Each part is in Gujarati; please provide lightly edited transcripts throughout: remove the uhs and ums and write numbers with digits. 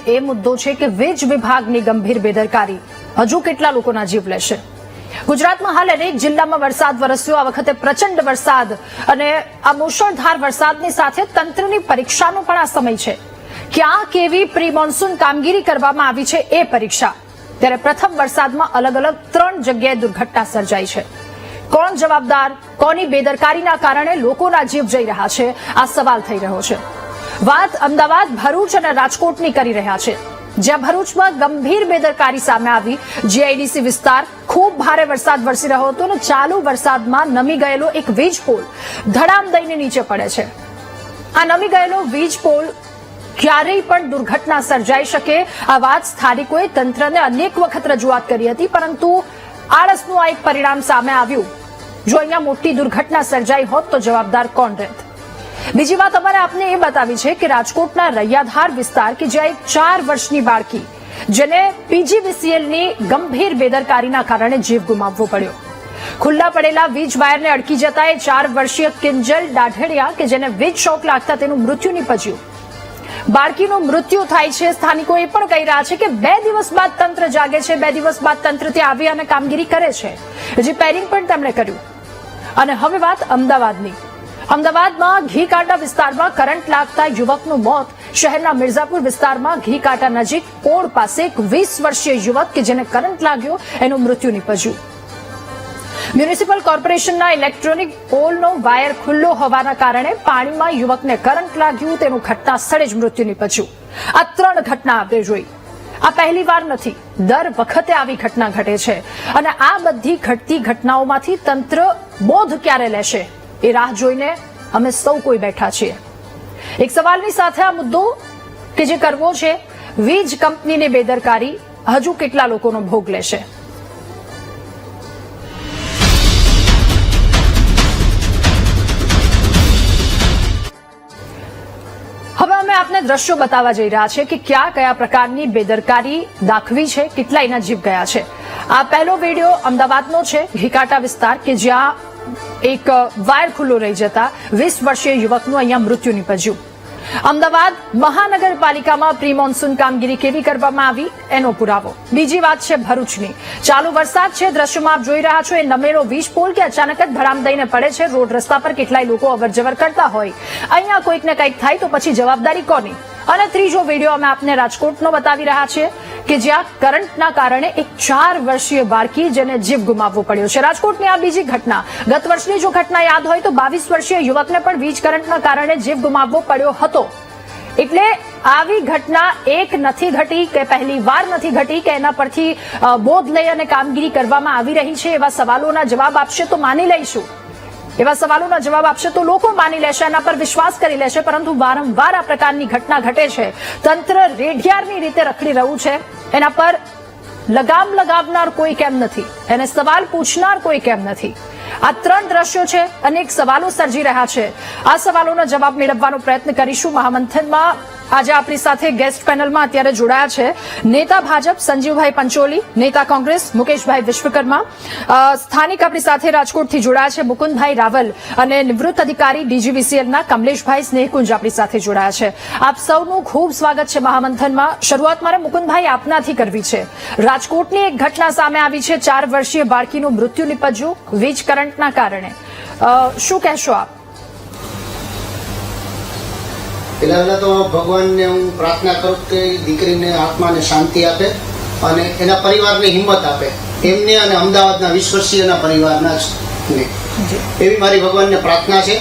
એ મુદ્દો છે કે વીજ વિભાગની ગંભીર બેદરકારી હજુ કેટલા લોકોના જીવ લેશે। ગુજરાતમાં હાલ અનેક જિલ્લામાં વરસાદ વરસ્યો। આ વખતે પ્રચંડ વરસાદ અને આ મુશળધાર વરસાદની સાથે તંત્રની પરીક્ષાનો પણ આ સમય છે। ક્યાં કેવી પ્રી મોન્સૂન કામગીરી કરવામાં આવી છે એ પરીક્ષા। ત્યારે પ્રથમ વરસાદમાં અલગ અલગ 3 જગ્યાએ દુર્ઘટના સર્જાઈ છે। કોણ જવાબદાર, કોની બેદરકારીના કારણે લોકોના જીવ જઈ રહ્યા છે, આ સવાલ થઈ રહ્યો છે। વાત અમદાવાદ, ભરૂચ અને રાજકોટની કરી રહ્યા છે, જ્યાં ભરૂચમાં ગંભીર બેદરકારી સામે આવી। જીઆઈડીસી વિસ્તાર ખૂબ ભારે વરસાદ વરસી રહ્યો હતો અને ચાલુ વરસાદમાં નમી ગયેલો એક વીજ પોલ ધડામ દઈને નીચે પડે છે। આ નમી ગયેલો વીજ પોલ ક્યારેય પણ દુર્ઘટના સર્જાઈ શકે આ વાત સ્થાનિકોએ તંત્રને અનેક વખત રજૂઆત કરી હતી, પરંતુ આળસનું આ એક પરિણામ સામે આવ્યું। જો અહીંયા મોટી દુર્ઘટના સર્જાઈ હોત તો જવાબદાર કોણ રહેત? બીજી વાત અમારે આપને એ બતાવી છે કે રાજકોટના રૈયાધાર વિસ્તાર કે જ્યાં એક 4 વર્ષની બાળકી જેને પીજીવીસીએલની ગંભીર બેદરકારીના કારણે જીવ ગુમાવવો પડ્યો। ખુલ્લા પડેલા વીજ વાયરને અડકી જતા એ 4 વર્ષીય કિંજલ ડાઢેડિયા કે જેને વીજ શોક લાગતા તેનું મૃત્યુ નીપજ્યું। બાળકીનું મૃત્યુ થાય છે। સ્થાનિકો એ પણ કહી રહ્યા છે કે 2 દિવસ બાદ તંત્ર જાગે છે, 2 દિવસ બાદ તંત્ર ત્યાં આવી અને કામગીરી કરે છે। રિપેરિંગ પણ તેમણે કર્યું। અને હવે વાત અમદાવાદની। અમદાવાદમાં ઘીકાંટા વિસ્તારમાં કરંટ લાગતા યુવકનું મોત। શહેરના મિર્ઝાપુર વિસ્તારમાં ઘીકાંટા નજીક પોળ પાસે એક 20 વર્ષીય યુવક કે જેને કરંટ લાગ્યો એનું મૃત્યુ નીપજ્યું। મ્યુનિસિપલ કોર્પોરેશનના ઇલેક્ટ્રોનિક પોલનો વાયર ખુલ્લો હોવાના કારણે પાણીમાં યુવકને કરંટ લાગ્યું, તેનું ઘટના સ્થળે જ મૃત્યુ નીપજ્યું। આ 3 ઘટના આપણે જોઈ। આ પહેલી વાર નથી, દર વખતે આવી ઘટના ઘટે છે અને આ બધી ઘટતી ઘટનાઓમાંથી તંત્ર બોધ ક્યારે લેશે એ રાહ જોઈને અમે સૌ કોઈ બેઠા છીએ। એક સવાલની સાથે આ મુદ્દો કે જે કરવો છે, વીજ કંપનીની બેદરકારી હજુ કેટલા લોકોનો ભોગ લેશે? હવે અમે આપને દ્રશ્યો બતાવવા જઈ રહ્યા છે કે કયા પ્રકારની બેદરકારી દાખવી છે, કેટલા એના જીવ ગયા છે। આ પહેલો વિડીયો અમદાવાદનો છે, ઘીકાંટા વિસ્તાર કે જ્યાં એક વાયર ખુલ્લો રહી જતા 20 વર્ષીય યુવકનું અહીંયા મૃત્યુ નીપજ્યું। અમદાવાદ મહાનગરપાલિકામાં પ્રી મોન્સૂન કામગીરી કેવી કરવામાં આવી એનો પુરાવો। બીજી વાત છે ભરૂચની। ચાલુ વરસાદ છે, દ્રશ્યમાં આપ જોઈ રહ્યા છો એ નમેલો વીજ પોલ કે અચાનક જ ધડામ દઈને પડે છે। રોડ રસ્તા પર કેટલાય લોકો અવરજવર કરતા હોય, અહીંયા કોઈક ને કંઈક થાય તો પછી જવાબદારી કોની? અને ત્રીજો વિડીયો અમે આપને રાજકોટનો બતાવી રહ્યા છીએ કે જ્યાં કરંટના કારણે એક 4 વર્ષીય બાળકી જેને જીવ ગુમાવવો પડ્યો છે। રાજકોટની આ બીજી ઘટના। ગત વર્ષની જો ઘટના યાદ હોય તો 22 વર્ષીય યુવકને પણ વીજ કરંટના કારણે જીવ ગુમાવવો પડ્યો હતો। એટલે આવી ઘટના એક નથી ઘટી કે પહેલી વાર નથી ઘટી કે એના પરથી બોધ લઈ અને કામગીરી કરવામાં આવી રહી છે એવા સવાલોના જવાબ આપશે તો માની લઈશું। એવા સવાલોના જવાબ આપશે તો લોકો માની લેશે, એના પર વિશ્વાસ કરી લેશે, પરંતુ વારંવાર આ પ્રકારની ઘટના ઘટે છે। તંત્ર રેઢિયારની રીતે રખડી રહ્યું છે, એના પર લગામ લગાવનાર કોઈ કેમ નથી, એને સવાલ પૂછનાર કોઈ કેમ નથી? આ 3 દ્રશ્યો છે, અનેક સવાલો સર્જી રહ્યા છે। આ સવાલોના જવાબ મેળવવાનો પ્રયત્ન કરીશું। મહામંથનમાં આજે આપણી સાથે ગેસ્ટ પેનલમાં અત્યારે જોડાયા છે નેતા ભાજપ સંજીવભાઈ પંચોલી, નેતા કોંગ્રેસ મુકેશભાઈ વિશ્વકર્મા, સ્થાનિક આપણી સાથે રાજકોટથી જોડાયા છે મુકુંદભાઈ રાવલ અને નિવૃત્ત અધિકારી ડીજીવીસીએલના કમલેશભાઈ સ્નેહકુંજ આપણી સાથે જોડાયા છે। આપ સૌનું ખૂબ સ્વાગત છે મહામંથનમાં। શરૂઆત મારે મુકુંદભાઈ આપનાથી કરવી છે। રાજકોટની એક ઘટના સામે આવી છે, 4 વર્ષીય બાળકીનું મૃત્યુ નીપજ્યું વીજ કરંટના કારણે, શું કહેશો આપ? પહેલા તો ભગવાનને હું પ્રાર્થના કરું કે દીકરીને આત્માને શાંતિ આપે અને એના પરિવારને હિંમત આપે, એમને અને અમદાવાદના 20 વર્ષીયના પરિવારના એવી મારી ભગવાનને પ્રાર્થના છે।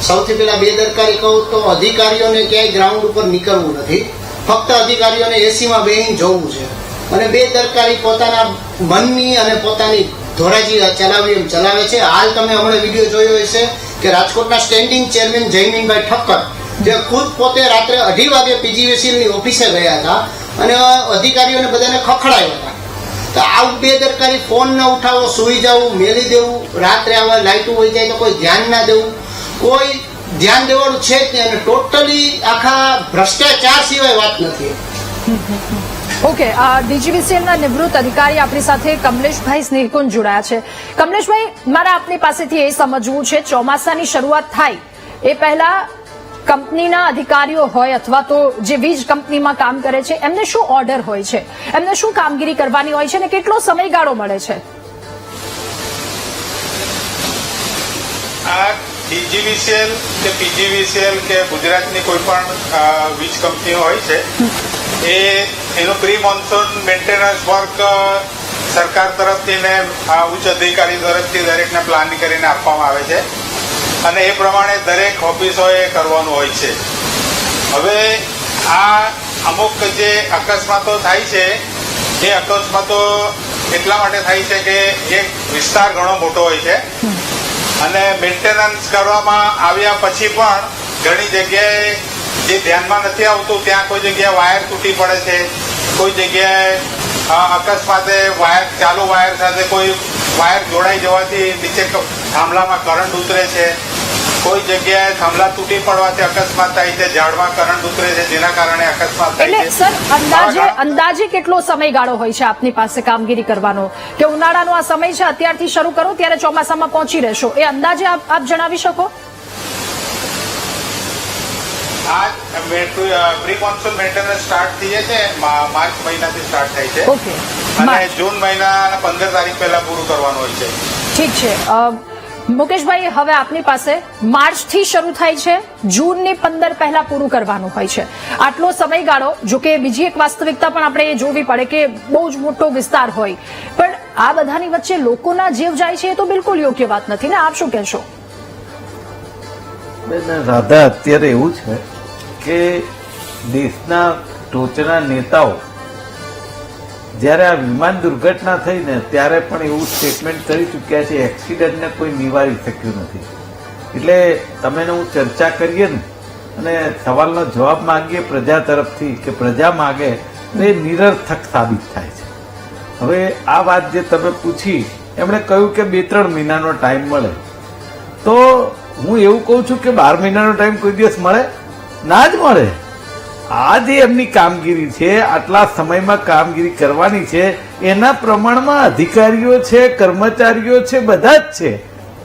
સૌથી પહેલા બેદરકારી કહું તો અધિકારીઓને ક્યાંય ગ્રાઉન્ડ ઉપર નીકળવું નથી, ફક્ત અધિકારીઓને એસીમાં બેહીને જોવું છે અને બેદરકારી પોતાના મનની અને પોતાની ધોરાજી ચલાવે છે। હાલ તમે હમણાં વિડીયો જોયો હશે કે રાજકોટના સ્ટેન્ડિંગ ચેરમેન જયમીનભાઈ ઠક્કર જે ખુદ પોતે રાત્રે 2:30 વાગે પીજીવીસીએલની ઓફિસે ગયા હતા અને અધિકારીઓને બધાને ખખડાવ્યા હતા। તો આ બેદરકારી, ફોન ન ઉઠાવો, સુઈ જવું, મેલી દેવું, રાત્રે આવા લાઇટો હોય જાય તો કોઈ ધ્યાન ના દેવું, કોઈ ધ્યાન દેવાનું છે જ નહીં અને ટોટલી આખા ભ્રષ્ટાચાર સિવાય વાત નથી। ઓકે, ડીજીવીસીએલના નિવૃત્ત અધિકારી આપણી સાથે કમલેશભાઈ સ્નેહકુંજ જોડાયા છે। કમલેશભાઈ, મારા આપની પાસેથી એ સમજવું છે, ચોમાસાની શરૂઆત થાય એ પહેલા કંપનીના અધિકારીઓ હોય અથવા તો જે વીજ કંપનીમાં કામ કરે છે એમને શું ઓર્ડર હોય છે, એમને શું કામગીરી કરવાની હોય છે અને કેટલો સમયગાળો મળે છે? આ ડીજીવીસીએલ કે પીજીવીસીએલ કે ગુજરાતની કોઈ પણ વીજ કંપનીઓ હોય છે એનું પ્રી મોન્સૂન મેન્ટેનન્સ વર્ક સરકાર તરફથી ને ઉચ્ચ અધિકારી તરફથી દરેકને પ્લાન કરીને આપવામાં આવે છે અને એ પ્રમાણે દરેક ઓફિસોએ કરવાનું હોય છે. હવે આ અમુક જે અકસ્માતો થાય છે એ અકસ્માતો એટલા માટે થાય છે કે એક વિસ્તાર ઘણો મોટો હોય છે અને મેન્ટેનન્સ કરવામાં આવ્યા પછી પણ ઘણી જગ્યાએ જે ધ્યાનમાં નથી આવતું ત્યાં કોઈ જગ્યાએ વાયર તૂટી પડે છે, કોઈ જગ્યાએ અકસ્માતે વાયર ચાલુ વાયર સાથે કોઈ વાયર જોડાઈ જવાથી નીચે થાંભલામાં કરંટ ઉતરે છે, કોઈ જગ્યાએ થાંભલા તૂટી પડવાથી અકસ્માત થાય છે, ઝાડમાં કરંટ ઉતરે છે જેના કારણે અકસ્માત થાય એટલે છે. સર અંદાજે કેટલો સમયગાળો હોય છે આપની પાસે કામગીરી કરવાનો, કે ઉનાળાનો આ સમય છે અત્યારથી શરૂ કરો ત્યારે ચોમાસામાં પહોંચી રહેશો, એ અંદાજે આપ જણાવી શકો? આ પ્રી મોન્સૂન મેન્ટેનન્સ સ્ટાર્ટ થઈએ છે માર્ચ મહિનાથી સ્ટાર્ટ થાય છે ઓકે, અને જૂન મહિનાના 15 તારીખ પહેલા પૂરું કરવાનું હોય છે. ઠીક છે. મુકેશભાઈ, હવે આપની પાસે માર્ચથી શરૂ થાય છે, જૂનની 15 પહેલા પૂરું કરવાનું હોય છે. આટલો સમયગાળો, જો કે બીજી એક વાસ્તવિકતા પણ આપણે એ જોવી પડે કે બહુ જ મોટો વિસ્તાર હોય, પણ આ બધાની વચ્ચે લોકોના જીવ જાય છે એ તો બિલકુલ યોગ્ય વાત નથી ને, આપ શું કહેશો? રાધા, અત્યારે એવું છે કે દેશના ટોચના નેતાઓ જ્યારે આ વિમાન દુર્ઘટના થઈ ને ત્યારે પણ એવું સ્ટેટમેન્ટ કરી ચૂક્યા છે, એક્સિડન્ટને કોઈ નિવારી શક્યું નથી. એટલે તમે હું ચર્ચા કરીએ ને અને સવાલનો જવાબ માંગીએ પ્રજા તરફથી કે પ્રજા માગે તો એ નિરર્થક સાબિત થાય છે. હવે આ વાત જે તમે પૂછી, એમણે કહ્યું કે 2-3 મહિનાનો ટાઈમ મળે, તો હું એવું કહું છું કે 12 મહિનાનો ટાઈમ કોઈ દિવસ મળે? ના જ મળે. આ જે એમની કામગીરી છે, આટલા સમયમાં કામગીરી કરવાની છે, એના પ્રમાણમાં અધિકારીઓ છે, કર્મચારીઓ છે, બધા જ છે.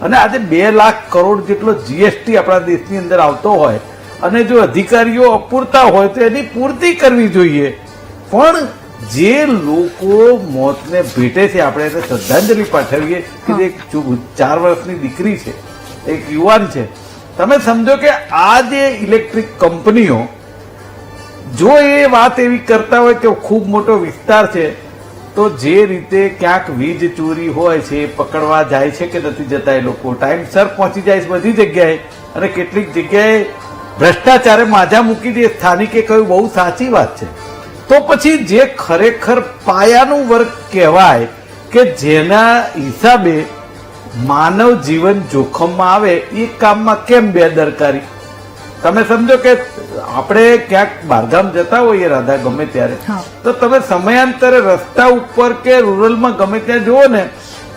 અને આજે 2 લાખ કરોડ જેટલો જીએસટી આપણા દેશની અંદર આવતો હોય અને જો અધિકારીઓ અપૂરતા હોય તો એની પૂર્તિ કરવી જોઈએ. પણ જે લોકો મોતને ભેટે છે, આપણે એને શ્રદ્ધાંજલિ પાઠવીએ કે જે 4 વર્ષની દીકરી છે, એક યુવાન છે. તમે સમજો કે આ જે ઇલેક્ટ્રિક કંપનીઓ જો એ વાત એવી કરતા હોય કે ખૂબ મોટો વિસ્તાર છે, તો જે રીતે ક્યાંક વીજ ચોરી હોય છે એ પકડવા જાય છે કે નથી જતા, એ લોકો ટાઈમસર પહોંચી જાય છે બધી જગ્યાએ, અને કેટલીક જગ્યાએ ભ્રષ્ટાચારે માજા મૂકી દે, સ્થાનિકે કહ્યું બહુ સાચી વાત છે. તો પછી જે ખરેખર પાયાનું વર્ક કહેવાય કે જેના હિસાબે માનવ જીવન જોખમમાં આવે, એ કામમાં કેમ બેદરકારી? તમે સમજો કે આપણે ક્યાંક બહારગામ જતા હોઈએ રાધા, ગમે ત્યારે, તો તમે સમયાંતરે રસ્તા ઉપર કે રૂરલમાં ગમે ત્યાં જુઓ ને,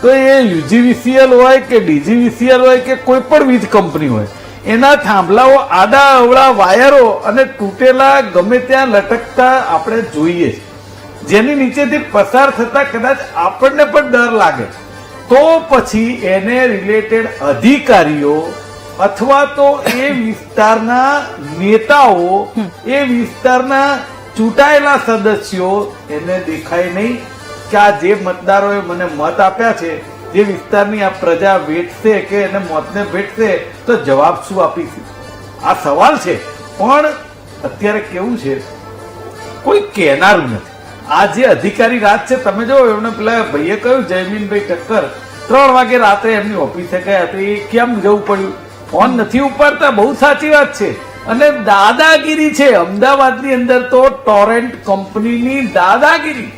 તો એ યુજીવીસીએલ હોય કે ડીજીવીસીએલ હોય કે કોઈ પણ વીજ કંપની હોય, એના થાંભલાઓ આડા અવળા વાયરો અને તૂટેલા ગમે ત્યાં લટકતા આપણે જોઈએ, જેની નીચેથી પસાર થતા કદાચ આપણને પણ ડર લાગે. તો પછી એને રિલેટેડ અધિકારીઓ અથવા તો એ વિસ્તારના નેતાઓ, એ વિસ્તારના ચૂંટાયેલા સદસ્યો એને દેખાય નહીં કે આ જે મતદારોએ મને મત આપ્યા છે, જે વિસ્તારની આ પ્રજા વેઠશે કે એને મોતને ભેટશે, તો જવાબ શું આપીશું? આ સવાલ છે. પણ અત્યારે કેવું છે, કોઈ કહેનારું નથી. આ જે અધિકારી રાત છે, તમે જો એમને પેલા ભાઈએ કહ્યું, જયમીનભાઈ ઠક્કર 3 વાગે રાત્રે એમની ઓફિસે ગયા, તો એ કેમ જવું પડ્યું? ફોન નથી ઉપાડતા, બહુ સાચી વાત છે. અને દાદાગીરી છે અમદાવાદની અંદર, તો ટોરેન્ટ કંપનીની દાદાગીરી,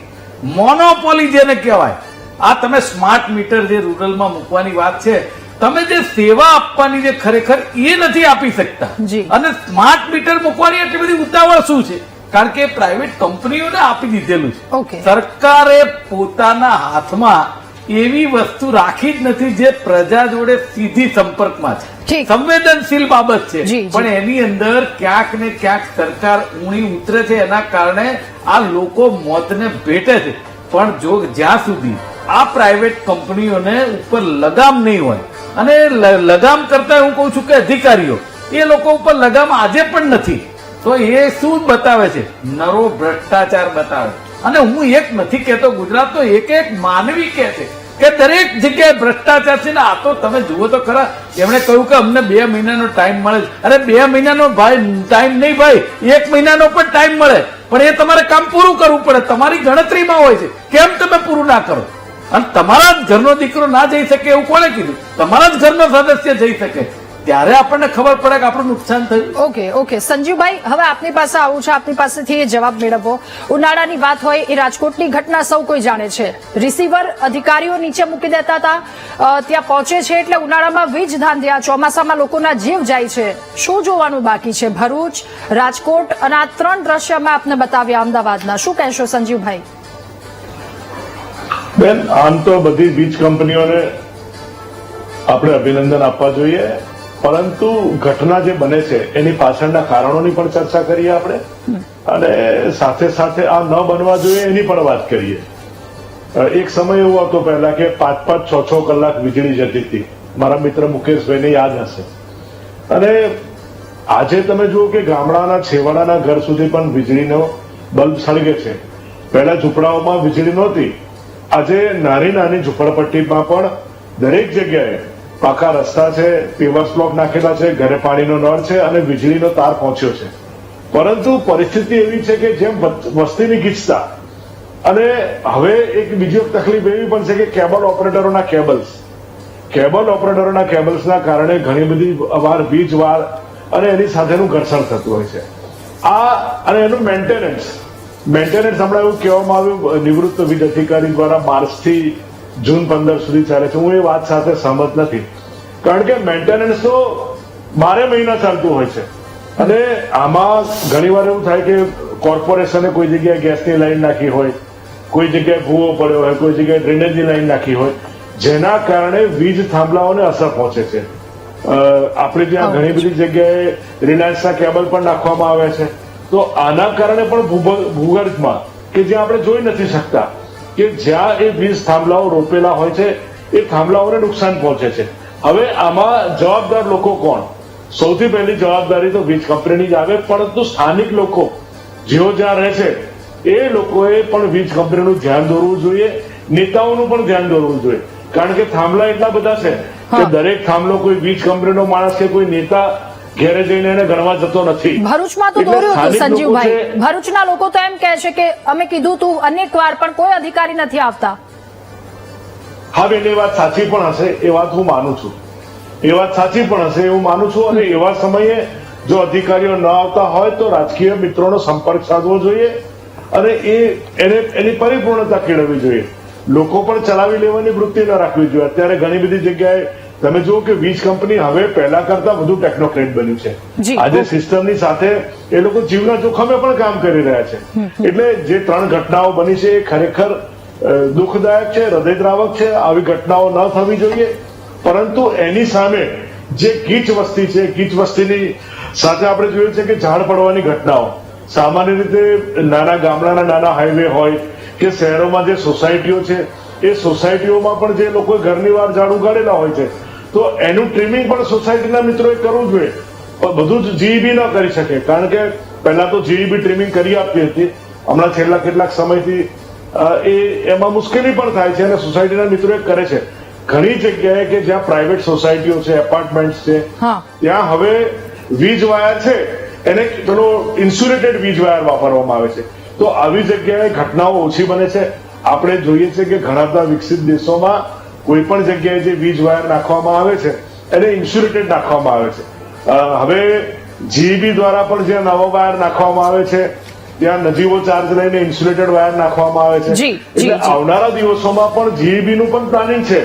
મોનોપોલી જેને કહેવાય. આ તમે સ્માર્ટ મીટર જે રૂરલમાં મૂકવાની વાત છે, તમે જે સેવા આપવાની જે ખરેખર એ નથી આપી શકતા. અને સ્માર્ટ મીટર મૂકવાની એટલી બધી ઉતાવળ શું છે? કારણ કે પ્રાઇવેટ કંપનીઓને આપી દીધેલું છે. સરકારે પોતાના હાથમાં એવી વસ્તુ રાખી જ નથી જે પ્રજા જોડે સીધી સંપર્કમાં છે, સંવેદનશીલ બાબત છે. પણ એની અંદર ક્યાંક ને ક્યાંક સરકાર ઊણી ઉતરે છે, એના કારણે આ લોકો મોતને ભેટે છે. પણ જો જ્યાં સુધી આ પ્રાઇવેટ કંપનીઓને ઉપર લગામ નહીં હોય, અને લગામ કરતા હું કહું છું કે અધિકારીઓ એ લોકો ઉપર લગામ આજે પણ નથી. તો એ શું બતાવે છે? નરો ભ્રષ્ટાચાર બતાવે. અને હું એક નથી કહેતો, ગુજરાતનો એક એક માનવી કહે છે કે દરેક જગ્યાએ ભ્રષ્ટાચાર છે ને. આ તો તમે જુઓ તો ખરા, એમણે કહ્યું કે અમને 2 મહિનાનો ટાઈમ મળે છે. અરે 2 મહિનાનો ભાઈ ટાઈમ નહીં ભાઈ, 1 મહિનાનો પણ ટાઈમ મળે, પણ એ તમારે કામ પૂરું કરવું પડે. તમારી ગણતરીમાં હોય છે, કેમ તમે પૂરું ના કરો? અને તમારા જ ઘરનો દીકરો ના જઈ શકે એવું કોણે કીધું? તમારા જ ઘરનો સદસ્ય જઈ શકે, ત્યારે આપણને ખબર પડે કે આપણું નુકસાન થયું. ઓકે સંજીવભાઈ, હવે આપની પાસે આવું છે, આપની પાસેથી જવાબ મેળવવો. ઉનાળાની વાત હોય, એ રાજકોટની ઘટના સૌ કોઈ જાણે છે. રિસીવર અધિકારીઓ નીચે મૂકી દેતા હતા, ત્યાં પહોંચે છે એટલે ઉનાળામાં વીજ ધાંધિયા, ચોમાસામાં લોકોના જીવ જાય છે. શું જોવાનું બાકી છે? ભરૂચ, રાજકોટ અને આ 3 દ્રશ્યમાં આપને બતાવ્યા અમદાવાદના. શું કહેશો સંજીવભાઈ? બેન, આમ તો બધી વીજ કંપનીઓને આપણે અભિનંદન આપવા જોઈએ, પરંતુ ઘટના જે બને છે એની પાછળના કારણોની પણ ચર્ચા કરીએ આપણે, અને સાથે સાથે આ ન બનવા જોઈએ એની પણ વાત કરીએ. એક સમય એવો હતો પહેલા કે 5-5, 6-6 કલાક વીજળી જતી હતી. મારા મિત્ર મુકેશભાઈને યાદ હશે. અને આજે તમે જુઓ કે ગામડાના છેવાડાના ઘર સુધી પણ વીજળીનો બલ્બ સળગે છે. પહેલા ઝૂંપડાઓમાં વીજળી નહોતી, આજે નાની નાની ઝૂંપડપટ્ટીમાં પણ દરેક જગ્યાએ પાકા રસ્તા છે, પેવર્સ બ્લોક નાખેલા છે, ઘરે પાણીનો નળ છે અને વીજળીનો તાર પહોંચ્યો છે. પરંતુ પરિસ્થિતિ એવી છે કે જેમ વસ્તીની ગીચતા, અને હવે એક બીજી તકલીફ એવી પણ છે કે કેબલ ઓપરેટરોના કેબલ્સના કારણે ઘણી બધી વાર વીજ વાર અને એની સાથેનું ઘર્ષણ થતું હોય છે. અને એનું મેન્ટેનન્સ હમણાં એવું કહેવામાં આવ્યું નિવૃત્ત વીજ અધિકારી દ્વારા માર્ચથી જૂન 15 સુધી ચાલે છે. હું એ વાત સાથે સહમત નથી, કારણ કે મેન્ટેનન્સ તો 12 મહિના ચાલતું હોય છે. અને આમાં ઘણી વાર એવું થાય કે કોર્પોરેશને કોઈ જગ્યાએ ગેસની લાઈન નાખી હોય, કોઈ જગ્યાએ ભૂવો પડ્યો હોય, કોઈ જગ્યાએ ડ્રેનેજની લાઈન નાખી હોય, જેના કારણે વીજ થાંભલાઓને અસર પહોંચે છે. આપણે ત્યાં ઘણી બધી જગ્યાએ રિલાયન્સના કેબલ પણ નાખવામાં આવ્યા છે. તો આના કારણે પણ ભૂગર્ભમાં કે જ્યાં આપણે જોઈ નથી શકતા, કે જ્યાં એ વીજ થાંભલાઓ રોપેલા હોય છે, એ થાંભલાઓને નુકસાન પહોંચે છે. હવે આમાં જવાબદાર લોકો કોણ? સૌથી પહેલી જવાબદારી તો વીજ કંપનીની જ આવે, પરંતુ સ્થાનિક લોકો જેઓ જ્યાં રહે છે એ લોકોએ પણ વીજ કંપનીનું ધ્યાન દોરવું જોઈએ, નેતાઓનું પણ ધ્યાન દોરવું જોઈએ. કારણ કે થાંભલા એટલા બધા છે કે દરેક થાંભલો કોઈ વીજ કંપનીનો માણસ કે કોઈ નેતા ઘેરે જઈને એને ગણવા જતો નથી. ભરૂચમાં તો દોર્યું હતું સંજીવભાઈ. ભરૂચના લોકો તો એમ કહે છે કે અમે કીધું તું અનેક વાર, પણ કોઈ અધિકારી નથી આવતા. હા બેન, એ વાત સાચી પણ હશે, એ વાત હું માનું છું. અને એવા સમયે જો અધિકારીઓ ન આવતા હોય તો રાજકીય મિત્રોનો સંપર્ક સાધવો જોઈએ અને એની પરિપૂર્ણતા કેળવવી જોઈએ. લોકો પણ ચલાવી લેવાની વૃત્તિ ન રાખવી જોઈએ. અત્યારે ઘણી બધી જગ્યાએ તમે જુઓ કે વીજ કંપની હવે પહેલા કરતા વધુ ટેકનોક્રેટ બન્યું છે. આજે સિસ્ટમની સાથે એ લોકો જીવના જોખમે પણ કામ કરી રહ્યા છે. એટલે જે 3 ઘટનાઓ બની છે એ ખરેખર દુઃખદાયક છે, હૃદયદ્રાવક છે. આવી ઘટનાઓ ન થવી જોઈએ. પરંતુ એની સામે જે ગીચ વસ્તી છે, ગીચ વસ્તીની સાથે આપણે જોયું છે કે ઝાડ પડવાની ઘટનાઓ સામાન્ય રીતે નાના ગામડાના નાના હાઈવે હોય કે શહેરોમાં જે સોસાયટીઓ છે, એ સોસાયટીઓમાં પણ જે લોકોએ ઘરની બહાર ઝાડ ઉગાડેલા હોય છે, તો એનું ટ્રીમિંગ પણ સોસાયટીના મિત્રોએ કરવું જોઈએ. પણ બધું જ જીઈબી ન કરી શકે, કારણ કે પહેલા તો જીઈબી ટ્રીમિંગ કરી આપતી હતી. હમણાં છેલ્લા કેટલાક સમયથી એમાં મુશ્કેલી પણ થાય છે અને સોસાયટીના મિત્રોએ કરે છે. ઘણી જગ્યાએ કે જ્યાં પ્રાઇવેટ સોસાયટીઓ છે, એપાર્ટમેન્ટ છે, ત્યાં હવે વીજ વાયર છે એને પેલો ઇન્સ્યુલેટેડ વીજ વાયર વાપરવામાં આવે છે. તો આવી જગ્યાએ ઘટનાઓ ઓછી બને છે. આપણે જોઈએ છે કે ઘણા બધા વિકસિત દેશોમાં કોઈ પણ જગ્યાએ જે વીજ વાયર નાખવામાં આવે છે એને ઇન્સ્યુલેટેડ નાખવામાં આવે છે. હવે જીઈબી દ્વારા પણ જ્યાં નવો વાયર નાખવામાં આવે છે ત્યાં નજીવો ચાર્જ લઈને ઇન્સ્યુલેટેડ વાયર નાખવામાં આવે છે. એટલે આવનારા દિવસોમાં પણ જીઈબી નું પણ પ્લાનિંગ છે.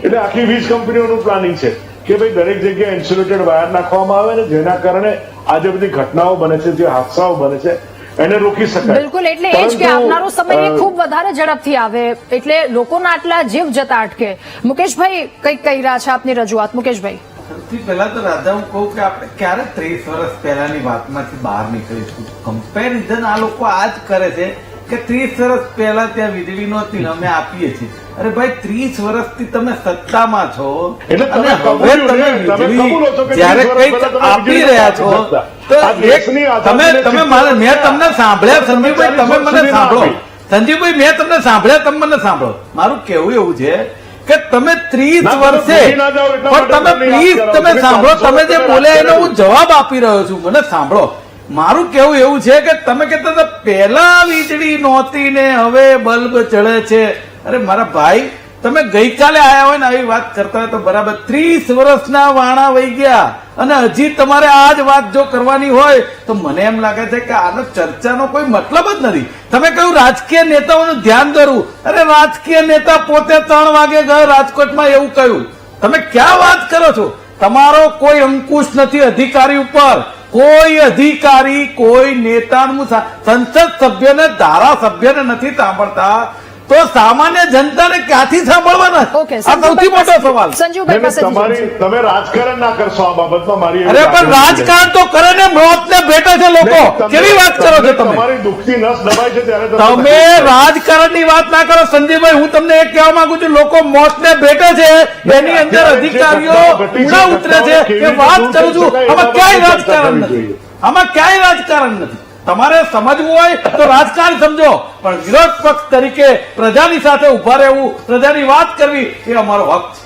એટલે આખી વીજ કંપનીઓનું પ્લાનિંગ છે કે ભાઈ દરેક જગ્યાએ ઇન્સ્યુલેટેડ વાયર નાખવામાં આવે ને જેના કારણે આજે બધી ઘટનાઓ બને છે, જે હાદસાઓ બને છે એને રોકી શકાય. બિલકુલ, એટલે એ જ કે આવનારો સમય ખૂબ વધારે ઝડપથી આવે એટલે લોકોના આટલા જીવ જતા અટકે. મુકેશભાઈ કંઈક કહી રહ્યા છે, આપની રજૂઆત. મુકેશભાઈ, સૌથી પહેલા તો રાધા હું કહું કે આપણે ક્યારે 30 વર્ષ પહેલાની વાતમાંથી બહાર નીકળીશું. કમ્પેરિઝન આ લોકો આ જ કરે છે કે 30 વર્ષ પહેલા ત્યાં વીજળી નહોતી ને અમે આપીએ છીએ. અરે ભાઈ 30 વર્ષથી તમે સત્તામાં છો એટલે તમે અને હવે કબૂલ્યું તમે ને, તમે વીજળી કબૂલો છો કે જ્યારે 30 વર્ષ કંઈક પહેલા તમે આપી વીજળી રહ્યા નથી છો આપતા. તો આ દેશની તમે આઝાદીને તમે સિત્તેર મારે મેં વર્ષ તમને સાંભળ્યા સંજીવભાઈ, તમે મને 40 સાંભળો. વર્ષ સંજીવભાઈ, મેં તમને સાંભળ્યા, તમે મને સાંભળો. મારું કહેવું એવું છે કે તમે 30 ના, તમે વર્ષે ભૂલી ના જાઓ એટલા પણ માટે તમે તમને યાદ પ્લીઝ કરાવું. તમે તમે સાંભળો, 500 તમે જે વર્ષ બોલ્યા એનો પહેલા હું જવાબ આપી રહ્યો છું, મને સાંભળો. મારું કેવું એવું છે કે તમે કહેતા હતા પહેલા વીજળી નહોતી ને હવે બલ્બ ચડે છે. અરે મારા ભાઈ, તમે ગઈકાલે આયા હોય ને આવી વાત કરતા હોય તો બરાબર. 30 વર્ષના વાણા વહી ગયા અને હજી તમારે આ જ વાત જો કરવાની હોય તો મને એમ લાગે છે કે આનો ચર્ચાનો કોઈ મતલબ જ નથી. તમે કહ્યું રાજકીય નેતાઓનું ધ્યાન દોરવું. અરે રાજકીય નેતા પોતે 3 વાગે ગયો રાજકોટમાં, એવું કહ્યું. તમે ક્યાં વાત કરો છો? તમારો કોઈ અંકુશ નથી અધિકારી ઉપર. કોઈ અધિકારી, કોઈ નેતાનું સંસદ સભ્યને, ધારાસભ્યને નથી સાંભળતા તો સામાન્ય જનતાને ક્યાંથી સાંભળવાના? ઓકે, આ સૌથી મોટો સવાલ. સંજીવભાઈ પાસે તમે રાજકારણ ના કરશો આ બાબતમાં. મારી અરે પણ રાજકારણ તો કરે ને, મોતને ભેટે છે લોકો. કેવી વાત કરો છો તમે? તમારી દુખતી નસ દબાય છે ત્યારે તમે રાજકારણની વાત ના કરો સંજયભાઈ. હું તમને એ કહેવા માંગુ છું, લોકો મોતને ભેટે છે એની અંદર અધિકારીઓ ઊંડા ઉતરે છે એ વાત કરું છું. આમાં ક્યાંય રાજકારણ નથી. આમાં ક્યાંય રાજકારણ નથી. તમારે સમજવું હોય તો રાજકારણ સમજો, પણ વિરોધ પક્ષ તરીકે પ્રજાની સાથે ઉભા રહેવું, પ્રજાની વાત કરવી એ અમારો હક છે.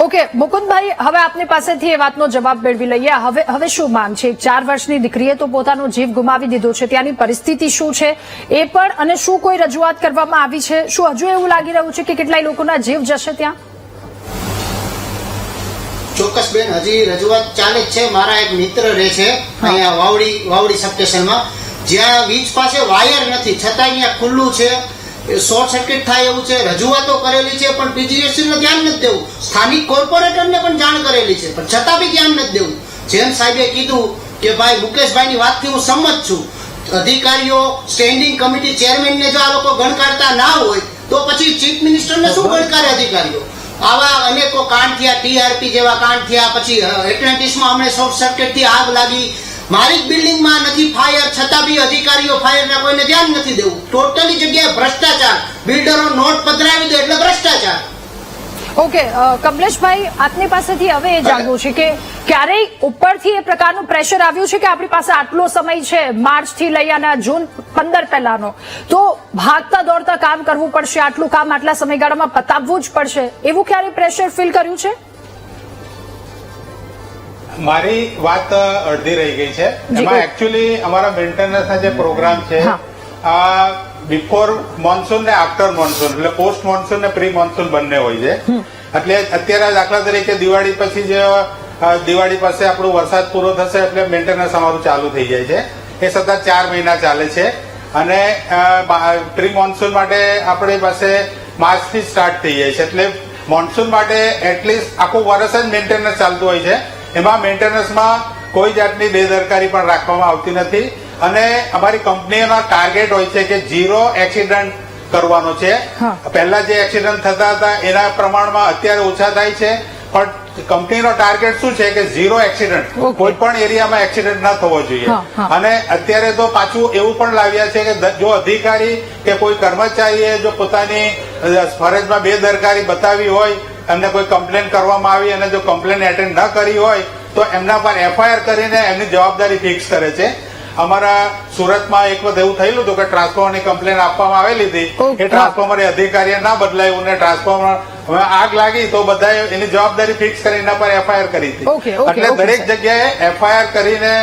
ઓકે મુકુંદભાઈ, હવે આપની પાસેથી એ વાતનો જવાબ મેળવી લઈએ. હવે શું માંગ છે? 4 વર્ષની દીકરીએ તો પોતાનો જીવ ગુમાવી દીધો છે, ત્યાંની પરિસ્થિતિ શું છે એ પણ, અને શું કોઈ રજૂઆત કરવામાં આવી છે? શું હજુ એવું લાગી રહ્યું છે કે કેટલાય લોકોના જીવ જશે ત્યાં? ચોક્કસ બેન, હજી રજૂઆત ચાલે જ છે. મારા એક મિત્ર રહે છે અહીંયા વાવડી સબસ્ટેશનમાં, જ્યાં વીજ પાસે વાયર નથી છતાં અહીંયા ખુલ્લું છે, શોર્ટ સર્કિટ થાય એવું છે. રજૂઆતો કરેલી છે પણ પીજીવીસીએલ ને ધ્યાન નથી દેવું. સ્થાનિક કોર્પોરેટરને પણ જાણ કરેલી છે પણ છતાં બી ધ્યાન નથી દેવું. જેમ સાહેબે કીધું કે ભાઈ મુકેશભાઈની વાતથી હું સંમત છું. અધિકારીઓ, સ્ટેન્ડિંગ કમિટી ચેરમેનને જો આ લોકો ગણકારતા ના હોય તો પછી ચીફ મિનિસ્ટરને શું ગણકારે અધિકારીઓ? આવા અનેકો કાંડ થયા, ટીઆરપી જેવા કાંડ થયા, પછી એટલાન્ટિસમાં અમને શોર્ટ સર્કિટથી આગ લાગી. મારી જ બિલ્ડિંગમાં નથી ફાયર, છતાં બી અધિકારીઓ ફાયરના કોઈને ધ્યાન નથી દેવું. ટોટલી જગ્યાએ ભ્રષ્ટાચાર. બિલ્ડરો નોટ પધરાવી દે એટલે ભ્રષ્ટાચાર. ઓકે કમલેશભાઈ, આપની પાસેથી હવે એ જાણવું છે કે ક્યારેય ઉપરથી એ પ્રકારનું પ્રેશર આવ્યું છે કે આપણી પાસે આટલો સમય છે, માર્ચથી લઈ અને જૂન 15 પહેલાનો, તો ભાગતા દોડતા કામ કરવું પડશે, આટલું કામ આટલા સમયગાળામાં પતાવવું જ પડશે, એવું ક્યારેય પ્રેશર ફીલ કર્યું છે? મારી વાત અડધી રહી ગઈ છે. એમાં એકચ્યુઅલી અમારા મેન્ટેનન્સના જે પ્રોગ્રામ છે આ બિફોર મોન્સૂન ને આફ્ટર મોન્સૂન, એટલે પોસ્ટ મોન્સૂન ને પ્રી મોન્સૂન બંને હોય છે. એટલે અત્યારે દાખલા તરીકે દિવાળી પછી જે દિવાળી પાસે આપણું વરસાદ પૂરો થશે એટલે મેન્ટેનન્સ અમારું ચાલુ થઈ જાય છે. એ સતત 4 મહિના ચાલે છે. અને પ્રી મોન્સૂન માટે આપણી પાસે માર્ચથી સ્ટાર્ટ થઈ જાય છે. એટલે મોન્સૂન માટે એટલીસ્ટ આખું વર્ષ જ મેન્ટેનન્સ ચાલતું હોય છે. એમાં મેન્ટેનન્સમાં કોઈ જાતની બેદરકારી પણ રાખવામાં આવતી નથી. અને અમારી કંપનીઓના ટાર્ગેટ હોય છે કે 0 એક્સિડન્ટ કરવાનો છે. પહેલા જે એક્સિડન્ટ થતા હતા એના પ્રમાણમાં અત્યારે ઓછા થાય છે, પણ કંપનીનો ટાર્ગેટ શું છે કે 0 એક્સિડન્ટ, કોઈ પણ એરિયામાં એક્સિડન્ટ ના થવો જોઈએ. અને અત્યારે તો પાછું એવું પણ લાવ્યા છે કે જો અધિકારી કે કોઈ કર્મચારીએ જો પોતાની ફરજમાં બેદરકારી બતાવી હોય, એમને કોઈ કમ્પ્લેન કરવામાં આવી અને જો કમ્પ્લેન એટેન્ડ ન કરી હોય તો એમના પર એફઆઈઆર કરીને એમની જવાબદારી ફિક્સ કરે છે. અમારા સુરતમાં એક વખત એવું થયેલું હતું કે ટ્રાન્સફોર્મરની કમ્પ્લેન આપવામાં આવેલી હતી. એ ટ્રાન્સફોર્મર એ ના બદલાયું ને ટ્રાન્સફોર્મર આગ લાગી તો બધાએ એની જવાબદારી ફિક્સ કરી એના પર એફઆઈઆર કરી હતી. એટલે દરેક જગ્યાએ એફઆઈઆર કરીને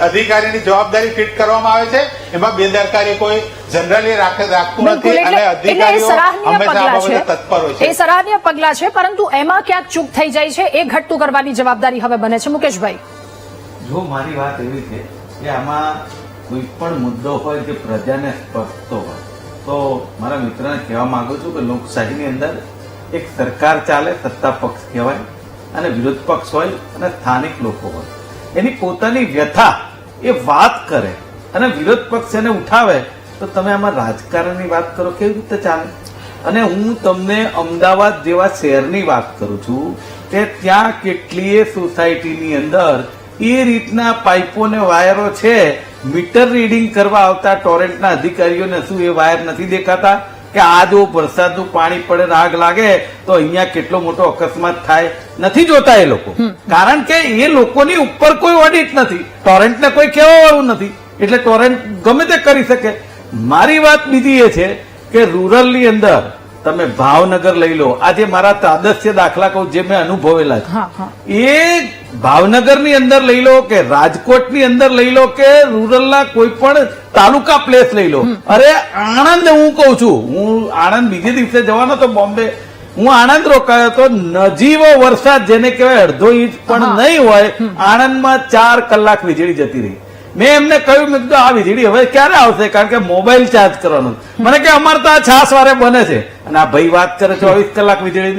અધિકારીની જવાબદારી ફિટ કરવામાં આવે છે. એમાં બેદરકારી કોઈ જનરલી રાખતું નથી અને અધિકારીઓ હંમેશા આ બાબતે તત્પર હોય છે. એ સરાહનીય પગલા છે, પરંતુ એમાં ક્યાંક ચૂક થઈ જાય છે, એ ઘટતું કરવાની જવાબદારી હવે બને છે. મુકેશભાઈ, જો મારી વાત એવી છે કે આમાં કોઈ પણ મુદ્દો હોય જે પ્રજાને સ્પર્શતો હોય તો મારા મિત્રને કહેવા માંગુ છું કે લોકશાહીની અંદર એક સરકાર ચાલે, સત્તા પક્ષ કહેવાય, અને વિરોધ પક્ષ હોય અને સ્થાનિક લોકો હોય. એની પોતાની વ્યથા એ વાત કરે અને વિરોધ પક્ષ એને ઉઠાવે તો તમે આમાં રાજકારણની વાત કરો, કેવી રીતે ચાલે? અને હું તમને અમદાવાદ જેવા શહેરની વાત કરું છું કે ત્યાં કેટલીય સોસાયટીની અંદર એ રીતના પાઇપો ને વાયરો છે. મીટર રીડિંગ કરવા આવતા ટોરેન્ટના અધિકારીઓને શું એ વાયર નથી દેખાતા? કે આ જો વરસાદનું પાણી પડે ને આગ લાગે તો અહીંયા કેટલો મોટો અકસ્માત થાય નથી જોતા એ લોકો. કારણ કે એ લોકોની ઉપર કોઈ ઓડિટ નથી, ટોરેન્ટને કોઈ કહેવા વાળું નથી, એટલે ટોરેન્ટ ગમે તે કરી શકે. મારી વાત બીજી એ છે કે રૂરલની અંદર તમે ભાવનગર લઈ લો, આજે મારા તાદસ્ય દાખલા કહું જે મેં અનુભવેલા છે, એ ભાવનગરની અંદર લઈ લો કે રાજકોટની અંદર લઈ લો કે રૂરલના કોઈ પણ તાલુકા પ્લેસ લઈ લો. અરે આણંદ હું કઉ છું, હું આણંદ બીજે દિવસે જવાનો તો બોમ્બે, હું આણંદ રોકાયો તો નજીવો વરસાદ જેને કહેવાય અડધો ઇંચ પણ નહીં હોય, આણંદમાં 4 કલાક વીજળી જતી રહી. મેં એમને કહ્યું, મેં કીધું આ વીજળી હવે ક્યારે આવશે, કારણ કે મોબાઈલ ચાર્જ કરવાનું. મને કે અમારે તો આ છાસ વારે બને છે, અને આ ભાઈ વાત કરે 24 કલાક વીજળી.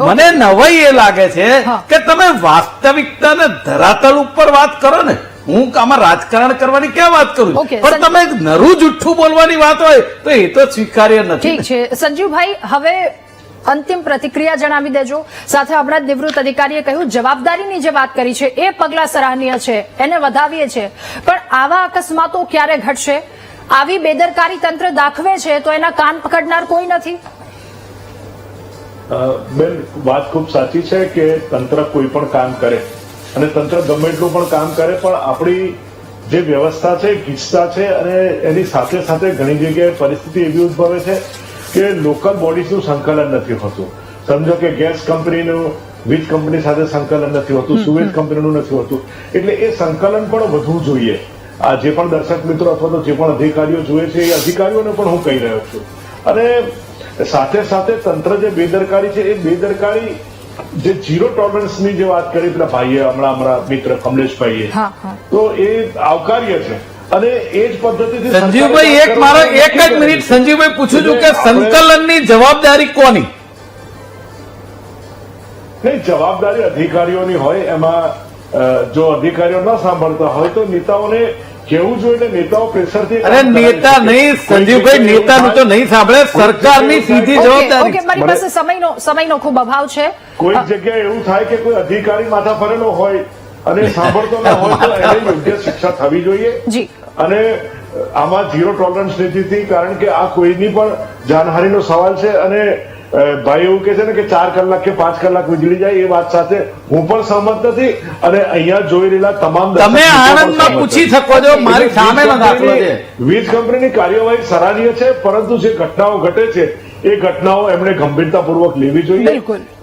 મને નવાઈ એ લાગે છે કે તમે વાસ્તવિકતાને ધરાતલ ઉપર વાત કરો ને. હું આમાં રાજકારણ કરવાની ક્યાં વાત કરું, પણ તમે નરું જુઠ્ઠું બોલવાની વાત હોય તો એ તો સ્વીકાર્ય નથી. ઠીક છે સંજીવભાઈ, હવે અંતિમ પ્રતિક્રિયા જણાવી દેજો. સાથે હમણાં જ નિવૃત્ત અધિકારીએ કહ્યું જવાબદારીની જે વાત કરી છે એ પગલા સરાહનીય છે, એને વધાવીએ છે, પણ આવા અકસ્માતો ક્યારે ઘટશે? આવી બેદરકારી તંત્ર દાખવે છે તો એના કાન પકડનાર કોઈ નથી. બેન, વાત ખૂબ સાચી છે કે તંત્ર કોઈ પણ કામ કરે અને તંત્ર ગમે એટલું પણ કામ કરે, પણ આપણી જે વ્યવસ્થા છે ગીચતા છે, અને એની સાથે સાથે ઘણી જગ્યાએ પરિસ્થિતિ એવી ઉદ્ભવે છે કે લોકલ બોડીઝનું સંકલન નથી હોતું. સમજો કે ગેસ કંપનીનું વીજ કંપની સાથે સંકલન નથી હોતું, સુવેજ કંપનીનું નથી હોતું, એટલે એ સંકલન પણ વધવું જોઈએ. આ જે પણ દર્શક મિત્રો અથવા તો જે પણ અધિકારીઓ જોઈએ છે એ અધિકારીઓને પણ હું કહી રહ્યો છું. અને સાથે સાથે તંત્ર જે બેદરકારી છે એ બેદરકારી જે ઝીરો ટોલરન્સની જે વાત કરી પેલા ભાઈએ હમણાં અમારા મિત્ર કમલેશભાઈએ, તો એ આવકાર્ય છે. અને એ જ પદ્ધતિથી સંજીવભાઈ એક જ મિનિટ સંજીવભાઈ પૂછું છું કે સંકલનની જવાબદારી કોની? નહીં, જવાબદારી અધિકારીઓની હોય. એમાં જો અધિકારીઓ ન સાંભળતા હોય તો નેતાઓને કેવું જોઈએ ને નેતાઓ પ્રેશરથી. અરે નેતા નહીં સંજીવભાઈ, નેતાનું તો નહીં સાંભળે, સરકારની સીધી જવાબદારી. મારી પાસે સમયનો ખૂબ અભાવ છે. કોઈ જગ્યાએ એવું થાય કે કોઈ અધિકારી માથા ફરેલો હોય અને સાંભળતો ન હોય તો એને યોગ્ય શિક્ષા થવી જોઈએ. અને આમાં ઝીરો ટોલરન્સ નીતિથી, કારણ કે આ કોઈની પણ જાનહાનિનો સવાલ છે. અને ભાઈ એવું કે છે ને કે 4 કલાક કે 5 કલાક વીજળી જાય, એ વાત સાથે હું પણ સહમત નથી. અને અહીંયા જોઈ રહેલા તમામ તમે આણંદમાં પૂછી શકો છો, મારી સામેનો દાખલો છે. વીજ કંપનીની કાર્યવાહી સરાહનીય છે, પરંતુ જે ઘટનાઓ ઘટે છે એ ઘટનાઓ એમણે ગંભીરતાપૂર્વક લેવી જોઈએ,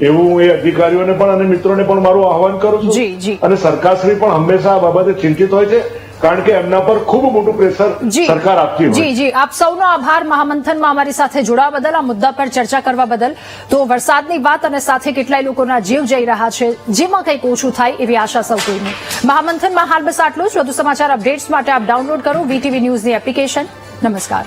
એવું હું એ અધિકારીઓને પણ અને મિત્રોને પણ મારું આહવાન કરું છું. અને સરકારશ્રી પણ હંમેશા આ બાબતે ચિંતિત હોય છે, કારણ કે એમના પર ખૂબ મોટું પ્રેશર સરકાર આપતી હોય. જી, આપ સૌનો આભાર મહામંથનમાં અમારી સાથે જોડાવા બદલ, આ મુદ્દા પર ચર્ચા કરવા બદલ. તો વરસાદની વાત અને સાથે કેટલાય લોકોના જીવ જઈ રહ્યા છે, જેમાં કંઈક ઓછું થાય એવી આશા સૌ કોઈની. મહામંથનમાં હાલ બસ આટલું જ. વધુ સમાચાર અપડેટ્સ માટે આપ ડાઉનલોડ કરો VTV ન્યૂઝની એપ્લિકેશન. નમસ્કાર.